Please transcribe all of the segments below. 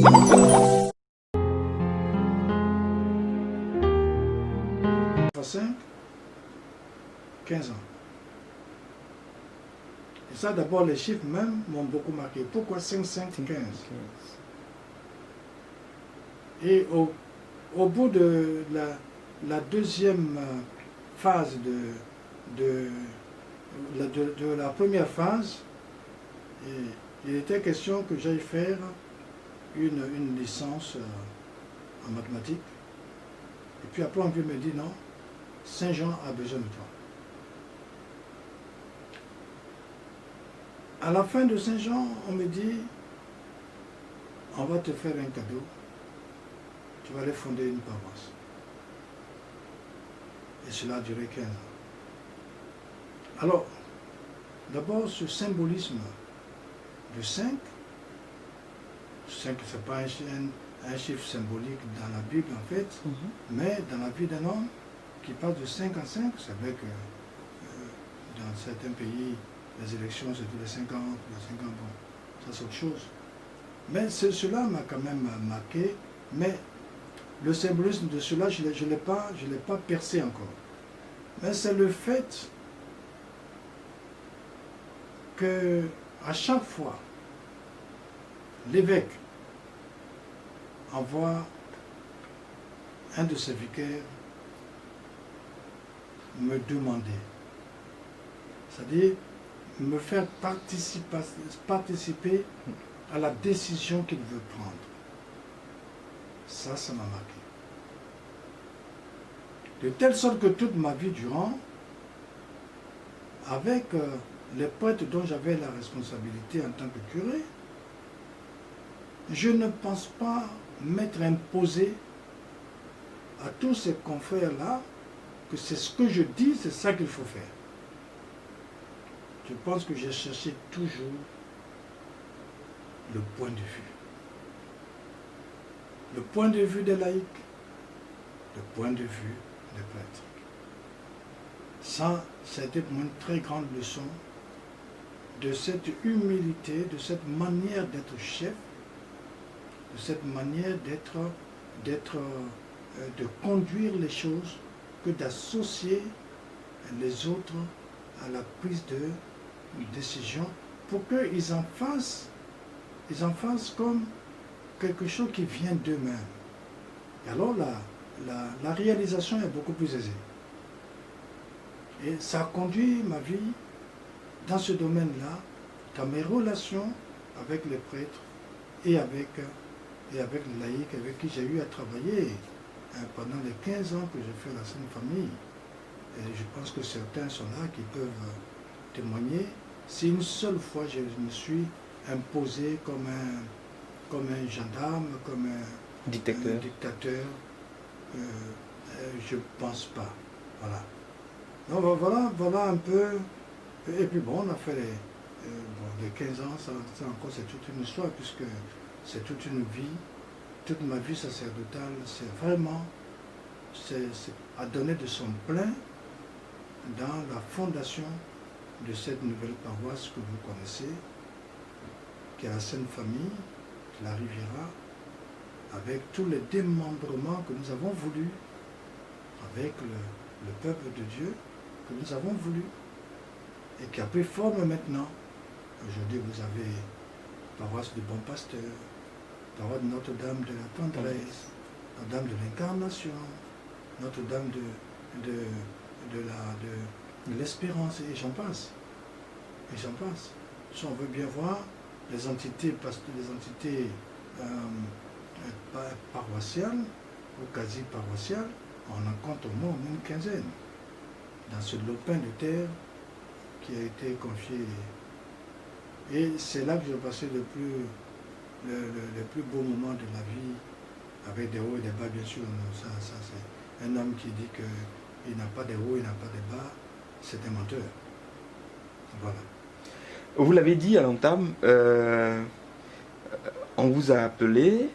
5, 15 ans. Et ça, d'abord, les chiffres même m'ont beaucoup marqué. Pourquoi 5, 5, 15? Et au bout de la deuxième phase de la première phase, il était question que j'aille faire une licence en mathématiques. Et puis après, on vient me dire non, Saint-Jean a besoin de toi. À la fin de Saint-Jean, on me dit, on va te faire un cadeau, tu vas aller fonder une paroisse. Et cela a duré 15 ans. Alors, d'abord, ce symbolisme de 5, 5 c'est pas un chiffre symbolique dans la Bible en fait, mais dans la vie d'un homme qui passe de 5 en 5, c'est vrai que dans certains pays, les élections c'est tous les 5 ans, tous les 5 ans, bon, ça c'est autre chose. Mais cela m'a quand même marqué, mais le symbolisme de cela, je ne l'ai pas percé encore. Mais c'est le fait que à chaque fois, l'évêque envoie un de ses vicaires me demander, c'est-à-dire me faire participer à la décision qu'il veut prendre. Ça m'a marqué. De telle sorte que toute ma vie durant, avec les prêtres dont j'avais la responsabilité en tant que curé, je ne pense pas m'être imposé à tous ces confrères-là que c'est ce que je dis, c'est ça qu'il faut faire. Je pense que j'ai cherché toujours le point de vue. Le point de vue des laïcs, le point de vue des prêtres. Ça, c'était pour moi une très grande leçon de cette humilité, de cette manière d'être chef, de cette manière de conduire les choses, que d'associer les autres à la prise de décision pour qu'ils en fassent comme quelque chose qui vient d'eux-mêmes. Et alors la réalisation est beaucoup plus aisée. Et ça a conduit ma vie dans ce domaine-là, dans mes relations avec les prêtres et avec les laïcs avec qui j'ai eu à travailler pendant les 15 ans que j'ai fait la Sainte Famille. Et je pense que certains sont là qui peuvent témoigner. Si une seule fois je me suis imposé comme un gendarme, comme un dictateur, je ne pense pas. Voilà. Donc voilà un peu. Et puis bon, on a fait les 15 ans, ça encore c'est toute une histoire, puisque c'est toute une vie, toute ma vie sacerdotale, c'est vraiment à donner de son plein dans la fondation de cette nouvelle paroisse que vous connaissez, qui est la Sainte Famille, la Riviera, avec tous les démembrements que nous avons voulu, avec le peuple de Dieu que nous avons voulu, et qui a pris forme maintenant. Aujourd'hui, vous avez paroisse du Bon Pasteur, paroisse de Notre-Dame de la Tendresse, Notre-Dame de l'Incarnation, Notre-Dame de l'Espérance, et j'en passe. Et j'en passe. Si on veut bien voir les entités paroissiales ou quasi paroissiales, on en compte au moins une quinzaine dans ce lopin de terre qui a été confié. Et c'est là que j'ai passé les plus beaux moments de la vie, avec des hauts et des bas, bien sûr. Ça c'est un homme qui dit qu'il n'a pas de hauts, il n'a pas de bas, c'est un menteur. Voilà. Vous l'avez dit à l'entame, on vous a appelé,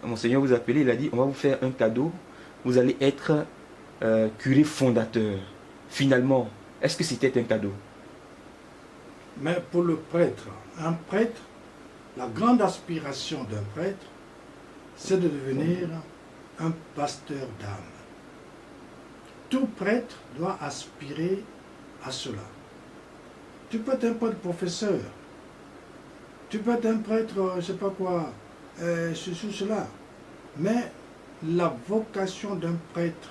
Monseigneur vous a appelé, il a dit on va vous faire un cadeau, vous allez être curé fondateur. Finalement, est-ce que c'était un cadeau? Mais pour le prêtre, un prêtre, la grande aspiration d'un prêtre, c'est de devenir un pasteur d'âme. Tout prêtre doit aspirer à cela. Tu peux être un prêtre professeur, tu peux être un prêtre, je ne sais pas quoi, ceci ou cela, mais la vocation d'un prêtre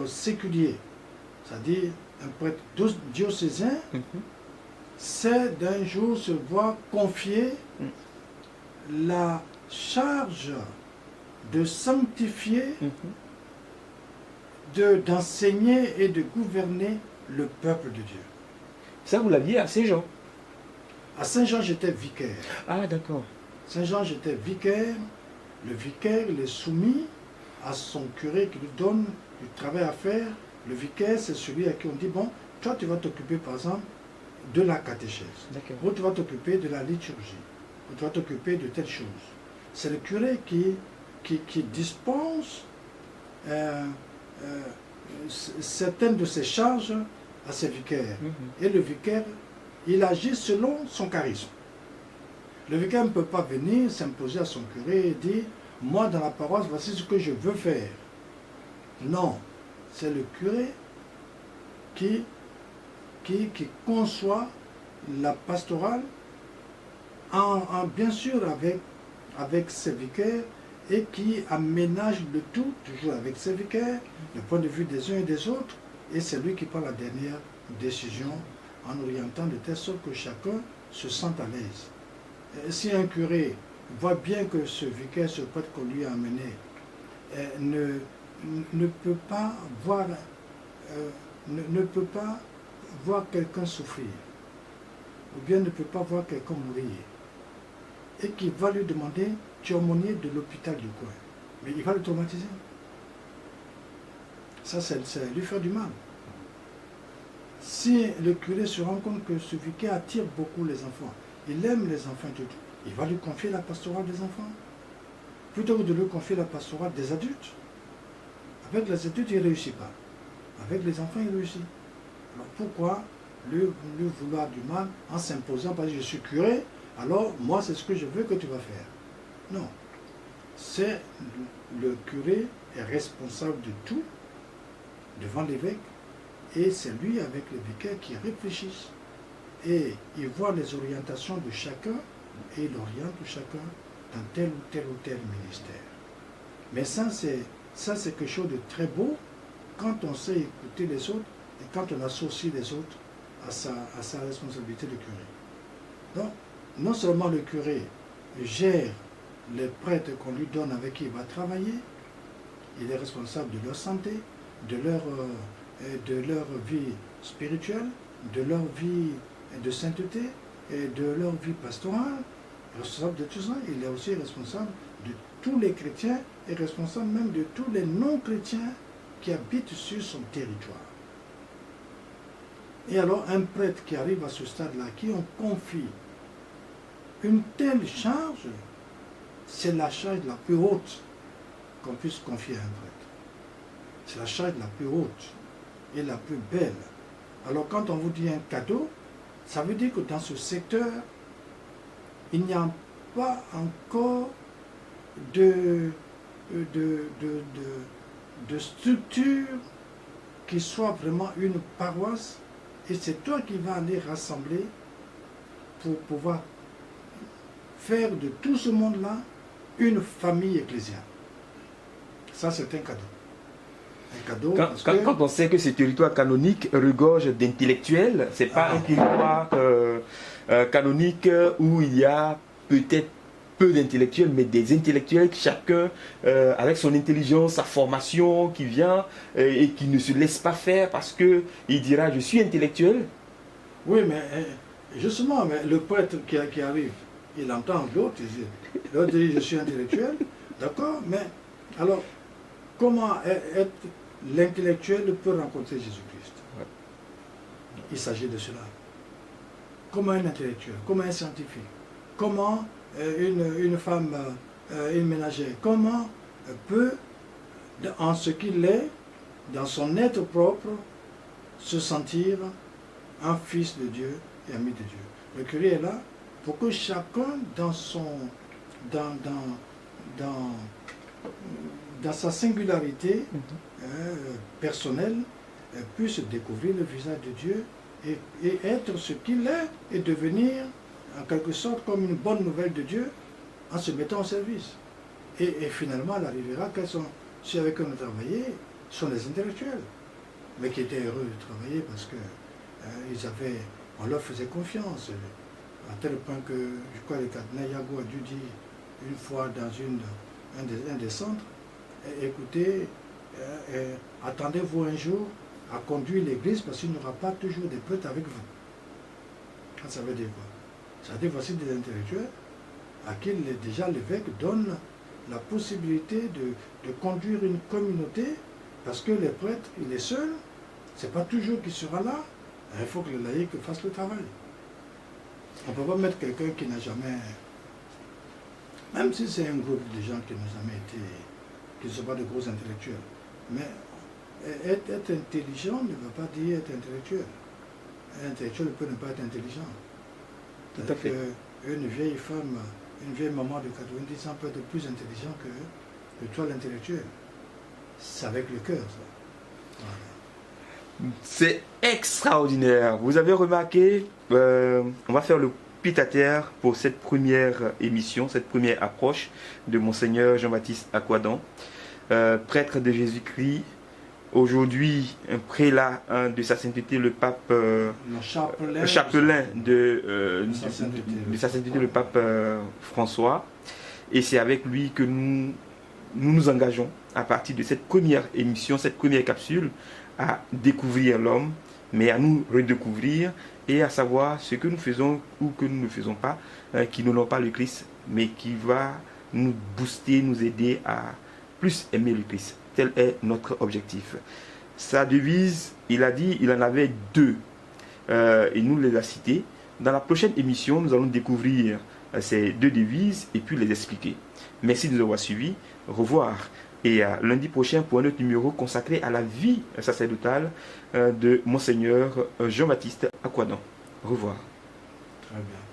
séculier, c'est-à-dire un prêtre diocésain, c'est d'un jour se voir confier la charge de sanctifier, d'enseigner et de gouverner le peuple de Dieu. Ça, vous l'aviez à Saint-Jean? À Saint-Jean, j'étais vicaire. Ah, d'accord. Saint-Jean, j'étais vicaire. Le vicaire, il est soumis à son curé qui lui donne du travail à faire. Le vicaire, c'est celui à qui on dit, bon, toi, tu vas t'occuper, par exemple, de la catéchèse. Ou tu vas t'occuper de la liturgie. Ou tu vas t'occuper de telle chose. C'est le curé qui dispense certaines de ses charges à ses vicaires. Et le vicaire, il agit selon son charisme. Le vicaire ne peut pas venir s'imposer à son curé et dire, moi dans la paroisse, voici ce que je veux faire. Non, c'est le curé qui conçoit la pastorale, bien sûr avec ses vicaires, et qui aménage le tout, toujours avec ses vicaires, le point de vue des uns et des autres, et c'est lui qui prend la dernière décision en orientant de telle sorte que chacun se sente à l'aise. Si un curé voit bien que ce vicaire, ce prêtre qu'on lui a amené, ne peut pas voir quelqu'un souffrir, ou bien ne peut pas voir quelqu'un mourir, et qui va lui demander, tu es aumônier de l'hôpital du coin, mais il va le traumatiser. Ça, c'est lui faire du mal. Si le curé se rend compte que ce vicaire attire beaucoup les enfants, il aime les enfants tout, il va lui confier la pastorale des enfants, plutôt que de lui confier la pastorale des adultes. Avec les adultes, il ne réussit pas. Avec les enfants, il réussit. Alors pourquoi lui vouloir du mal en s'imposant, parce que je suis curé, alors moi c'est ce que je veux que tu vas faire. Non. C'est le curé est responsable de tout devant l'évêque, et c'est lui avec les vicaires qui réfléchissent. Et il voit les orientations de chacun et il oriente chacun dans tel ou tel ministère. Mais ça c'est quelque chose de très beau quand on sait écouter les autres et quand on associe les autres à sa responsabilité de curé. Donc, non seulement le curé gère les prêtres qu'on lui donne avec qui il va travailler, il est responsable de leur santé, de leur vie spirituelle, de leur vie de sainteté et de leur vie pastorale. Responsable de tout ça, il est aussi responsable de tous les chrétiens et responsable même de tous les non-chrétiens qui habitent sur son territoire. Et alors un prêtre qui arrive à ce stade-là, qui on confie une telle charge, c'est la charge la plus haute qu'on puisse confier à un prêtre. C'est la charge la plus haute et la plus belle. Alors quand on vous dit un cadeau, ça veut dire que dans ce secteur, il n'y a pas encore de structure qui soit vraiment une paroisse, et c'est toi qui vas aller rassembler pour pouvoir faire de tout ce monde-là une famille ecclésiale. Ça, c'est un cadeau. Un cadeau quand on sait que ce territoire canonique regorge d'intellectuels, c'est pas un territoire canonique où il y a peut-être peu d'intellectuels, mais des intellectuels, chacun avec son intelligence, sa formation, qui vient et qui ne se laisse pas faire parce qu'il dira je suis intellectuel. Oui, mais justement, mais le prêtre qui arrive, il entend l'autre dit je suis intellectuel, d'accord, mais alors comment être l'intellectuel peut rencontrer Jésus-Christ? Ouais. Il s'agit de cela. Comment un intellectuel, comment un scientifique, comment une femme, une ménagère, comment peut, en ce qu'il est, dans son être propre, se sentir un fils de Dieu et ami de Dieu. Le curé est là pour que chacun, dans dans sa singularité personnelle, puisse découvrir le visage de Dieu et être ce qu'il est et devenir en quelque sorte comme une bonne nouvelle de Dieu en se mettant au service. Et finalement, elle arrivera qu'elles sont, ceux avec qui on a travaillé, sont des intellectuels, mais qui étaient heureux de travailler parce que on leur faisait confiance, à tel point que, je crois, le cardinal Yago a dû dire une fois dans un des centres, écoutez, attendez-vous un jour à conduire l'église parce qu'il n'y aura pas toujours des prêtres avec vous. Ça veut dire quoi? Ça veut dire voici des intellectuels à qui déjà l'évêque donne la possibilité de conduire une communauté parce que les prêtres, il est seul, c'est pas toujours qu'il sera là, il faut que le laïc fasse le travail. On ne peut pas mettre quelqu'un qui n'a jamais, même si c'est un groupe de gens qui n'ont jamais été, qui ne sont pas de gros intellectuels, mais être intelligent ne veut pas dire être intellectuel. Un intellectuel peut ne pas être intelligent. Tout à fait. Une vieille femme, une vieille maman de 90 ans peut être plus intelligent que toi l'intellectuel. C'est avec le cœur, ça. Voilà. C'est extraordinaire. Vous avez remarqué, on va faire le pied-à-terre pour cette première émission, cette première approche de Monseigneur Jean-Baptiste Akouadan, prêtre de Jésus-Christ, aujourd'hui un prélat de sa sainteté le pape, chapelain de sa sainteté le pape François. Et c'est avec lui que nous nous engageons à partir de cette première émission, cette première capsule, à découvrir l'homme, mais à nous redécouvrir et à savoir ce que nous faisons ou que nous ne faisons pas, qui n'ont pas le Christ, mais qui va nous booster, nous aider à plus aimer le Christ. Tel est notre objectif. Sa devise, il a dit, il en avait deux. Il nous les a citées. Dans la prochaine émission, nous allons découvrir ces deux devises et puis les expliquer. Merci de nous avoir suivis. Au revoir. Et lundi prochain pour un autre numéro consacré à la vie sacerdotale de Monseigneur Jean-Baptiste Akouadan. Au revoir. Très bien.